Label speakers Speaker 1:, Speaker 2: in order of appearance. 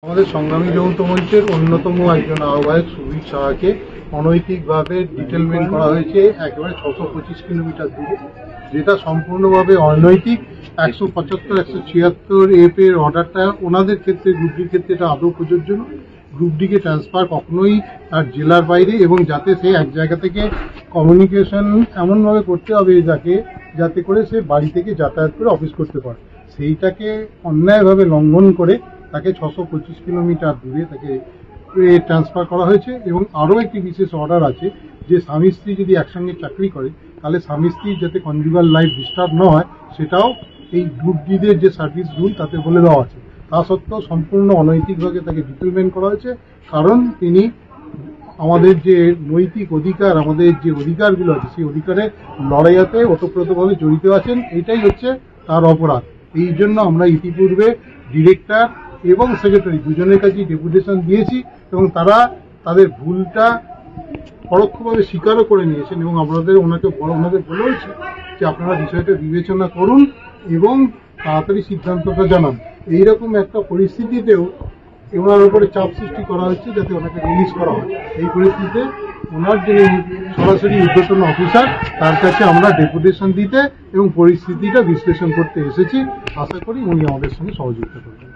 Speaker 1: আমাদের সংগ্রামী যৌথ মঞ্চের অন্যতম একজন আহ্বায়ক সুবীর সাহাকে অনৈতিকভাবে ডিটেলমেন্ট করা হয়েছে একেবারে 625 কিলোমিটার দূরে, যেটা সম্পূর্ণভাবে অনৈতিক। 175-176 এফ এর অর্ডারটা ওনাদের ক্ষেত্রে, গ্রুপ ডির ক্ষেত্রে এটা আদৌ প্রযোজ্য নয়। গ্রুপ ডিকে ট্রান্সফার কখনোই তার জেলার বাইরে, এবং যাতে সে এক জায়গা থেকে কমিউনিকেশন এমনভাবে করতে হবে যাতে করে সে বাড়ি থেকে যাতায়াত করে অফিস করতে পারে, সেইটাকে অন্যায়ভাবে লঙ্ঘন করে তাকে 625 কিলোমিটার দূরে তাকে ট্রান্সফার করা হয়েছে। এবং আরও একটি বিশেষ অর্ডার আছে যে স্বামী স্ত্রী যদি একসঙ্গে চাকরি করে তাহলে স্বামী স্ত্রীর যাতে কনজুগাল লাইফ ডিস্টার্ব না হয় সেটাও এই গ্রুপ ডিদের যে সার্ভিস রুল তাতে বলে দেওয়া আছে। তা সত্ত্বেও সম্পূর্ণ অনৈতিকভাবে তাকে ডিটেলমেন্ট করা হয়েছে, কারণ তিনি আমাদের যে নৈতিক অধিকার, আমাদের যে অধিকারগুলো আছে সেই অধিকারের লড়াইয়াতে ওতপ্রোতভাবে জড়িত আছেন, এটাই হচ্ছে তার অপরাধ। এই জন্য আমরা ইতিপূর্বে ডিরেক্টর এবং সেক্রেটারি দুজনের কাছেই ডেপুটেশন দিয়েছি, এবং তারা তাদের ভুলটা পরোক্ষভাবে স্বীকারও করে নিয়েছেন, এবং ওনাদের বলেছি যে আপনারা বিষয়টা বিবেচনা করুন এবং তাড়াতাড়ি সিদ্ধান্তটা জানান। এইরকম একটা পরিস্থিতিতেও ওনার উপরে চাপ সৃষ্টি করা হচ্ছে যাতে ওনাকে রিলিজ করা হয়। এই পরিস্থিতিতে ওনার যিনি সরাসরি ঊর্ধ্বতন অফিসার তার কাছে আমরা ডেপুটেশন দিতে এবং পরিস্থিতিটা বিশ্লেষণ করতে এসেছি। আশা করি উনি আমাদের সঙ্গে সহযোগিতা করবেন।